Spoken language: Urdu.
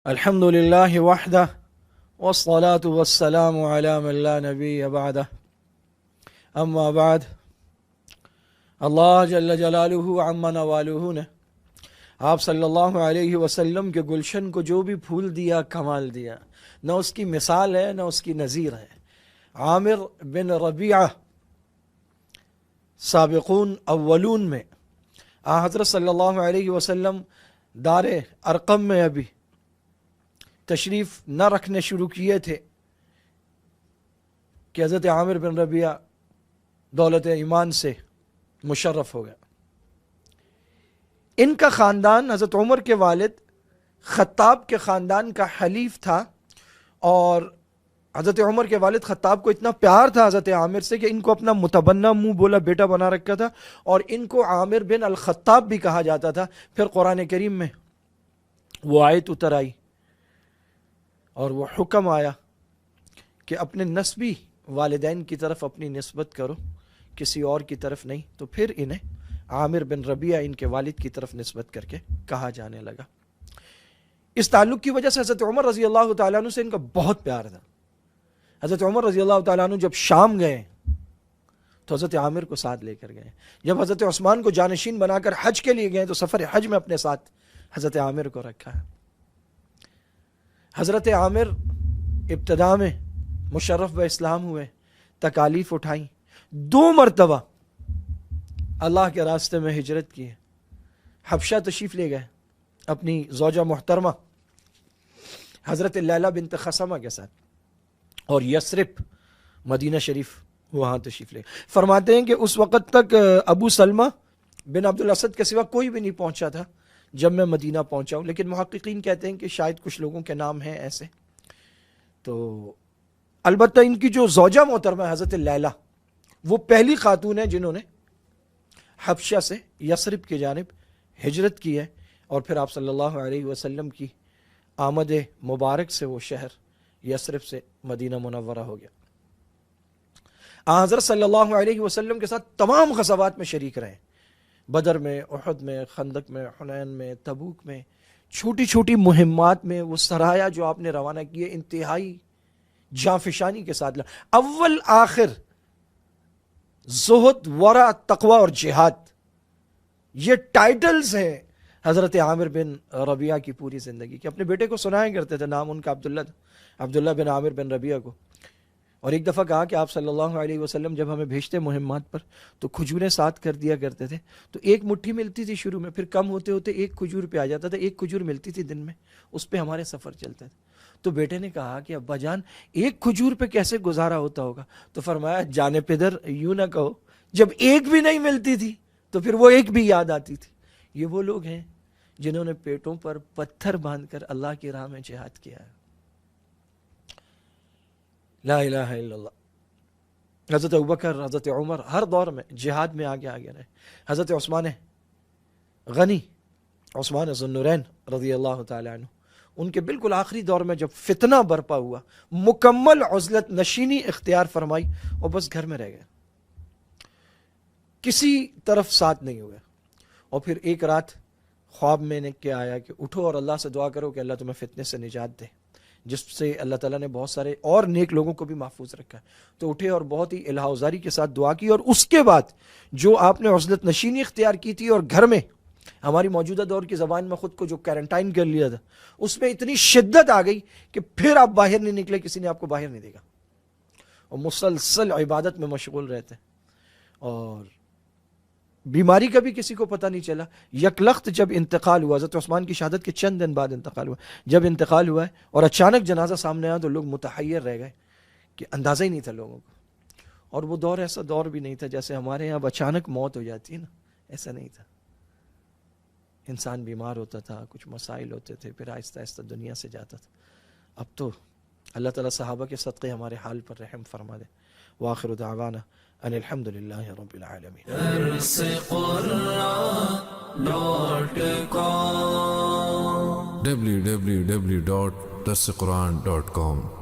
الحمدللہ وحدہ والصلاة والسلام علی من لا نبی بعدہ اما بعد. اللہ جل جلالہ عما نوالہ نے آپ صلی اللہ علیہ وسلم کے گلشن کو جو بھی پھول دیا کمال دیا، نہ اس کی مثال ہے نہ اس کی نظیر ہے. عامر بن ربیعہ سابقون اولون میں حضرت صلی اللہ علیہ وسلم دار ارقم میں ابھی تشریف نہ رکھنے شروع کیے تھے کہ حضرت عامر بن ربیعہ دولت ایمان سے مشرف ہو گیا. ان کا خاندان حضرت عمر کے والد خطاب کے خاندان کا حلیف تھا، اور حضرت عمر کے والد خطاب کو اتنا پیار تھا حضرت عامر سے کہ ان کو اپنا متبنہ منہ بولا بیٹا بنا رکھا تھا، اور ان کو عامر بن الخطاب بھی کہا جاتا تھا. پھر قرآن کریم میں وہ آیت اتر آئی اور وہ حکم آیا کہ اپنے نسبی والدین کی طرف اپنی نسبت کرو، کسی اور کی طرف نہیں. تو پھر انہیں عامر بن ربیعہ ان کے والد کی طرف نسبت کر کے کہا جانے لگا. اس تعلق کی وجہ سے حضرت عمر رضی اللہ تعالیٰ عنہ سے ان کا بہت پیار تھا. حضرت عمر رضی اللہ تعالیٰ عنہ جب شام گئے تو حضرت عامر کو ساتھ لے کر گئے. جب حضرت عثمان کو جانشین بنا کر حج کے لیے گئے تو سفر حج میں اپنے ساتھ حضرت عامر کو رکھا ہے. حضرت عامر ابتدا میں مشرف و اسلام ہوئے، تکالیف اٹھائیں، 2 مرتبہ اللہ کے راستے میں ہجرت کی ہے. حبشہ تشریف لے گئے اپنی زوجہ محترمہ حضرت لیلہ بنت خثمہ کے ساتھ، اور یثرب مدینہ شریف وہاں تشریف لے. فرماتے ہیں کہ اس وقت تک ابو سلمہ بن عبد الاسد کے سوا کوئی بھی نہیں پہنچا تھا جب میں مدینہ پہنچا ہوں، لیکن محققین کہتے ہیں کہ شاید کچھ لوگوں کے نام ہیں ایسے. تو البتہ ان کی جو زوجہ محترمہ ہے حضرت لیلہ، وہ پہلی خاتون ہے جنہوں نے حبشہ سے یثرب کی جانب ہجرت کی ہے، اور پھر آپ صلی اللہ علیہ وسلم کی آمد مبارک سے وہ شہر یثرب سے مدینہ منورہ ہو گیا. حضرت صلی اللہ علیہ وسلم کے ساتھ تمام غزوات میں شریک رہے، بدر میں، احد میں، خندق میں، حنین میں، تبوک میں، چھوٹی چھوٹی مہمات میں. وہ سرایا جو آپ نے روانہ کیے انتہائی جانفشانی کے ساتھ، اول آخر زہد، ورع، تقوی اور جہاد، یہ ٹائٹلز ہیں حضرت عامر بن ربیعہ کی پوری زندگی کے. اپنے بیٹے کو سنایا کرتے تھے، نام ان کا عبداللہ تھا، عبداللہ بن عامر بن ربیعہ کو. اور ایک دفعہ کہا کہ آپ صلی اللہ علیہ وسلم جب ہمیں بھیجتے مہمات پر تو کھجوریں ساتھ کر دیا کرتے تھے. تو 1 مٹھی ملتی تھی شروع میں، پھر کم ہوتے ہوتے 1 کھجور پہ آ جاتا تھا. 1 کھجور ملتی تھی دن میں، اس پہ ہمارے سفر چلتا تھا. تو بیٹے نے کہا کہ ابا جان 1 کھجور پہ کیسے گزارا ہوتا ہوگا؟ تو فرمایا جانے پدر یوں نہ کہو، جب 1 بھی نہیں ملتی تھی تو پھر وہ 1 بھی یاد آتی تھی. یہ وہ لوگ ہیں جنہوں نے پیٹوں پر پتھر باندھ کر اللہ کی راہ میں جہاد کیا ہے. لا الہ الا اللہ. حضرت ابوبکر، حضرت عمر ہر دور میں جہاد میں آگے رہے. حضرت عثمان غنی، عثمان ذو النورین رضی اللہ تعالی عنہ، ان کے بالکل آخری دور میں جب فتنہ برپا ہوا، مکمل عزلت نشینی اختیار فرمائی اور بس گھر میں رہ گئے، کسی طرف ساتھ نہیں ہوئے. اور پھر ایک رات خواب میں نے کیا آیا کہ اٹھو اور اللہ سے دعا کرو کہ اللہ تمہیں فتنے سے نجات دے، جس سے اللہ تعالیٰ نے بہت سارے اور نیک لوگوں کو بھی محفوظ رکھا ہے. تو اٹھے اور بہت ہی الہوزاری کے ساتھ دعا کی، اور اس کے بعد جو آپ نے عزلت نشینی اختیار کی تھی اور گھر میں ہماری موجودہ دور کی زبان میں خود کو جو کوارنٹائن کر لیا تھا، اس میں اتنی شدت آ گئی کہ پھر آپ باہر نہیں نکلے، کسی نے آپ کو باہر نہیں دیکھا، اور مسلسل عبادت میں مشغول رہتے. اور بیماری کا بھی کسی کو پتہ نہیں چلا. یکلخت جب انتقال ہوا، حضرت عثمان کی شہادت کے چند دن بعد انتقال ہوا، جب انتقال ہوا ہے اور اچانک جنازہ سامنے آیا تو لوگ متحیر رہ گئے کہ اندازہ ہی نہیں تھا لوگوں کو. اور وہ دور ایسا دور بھی نہیں تھا جیسے ہمارے یہاں اب اچانک موت ہو جاتی ہے نا، ایسا نہیں تھا. انسان بیمار ہوتا تھا، کچھ مسائل ہوتے تھے، پھر آہستہ آہستہ دنیا سے جاتا تھا. اب تو اللہ تعالیٰ صحابہ کے صدقے ہمارے حال پر رحم فرما دے. وآخر دعوانا ان الحمدللہ رب العالمین. www.darsequran.com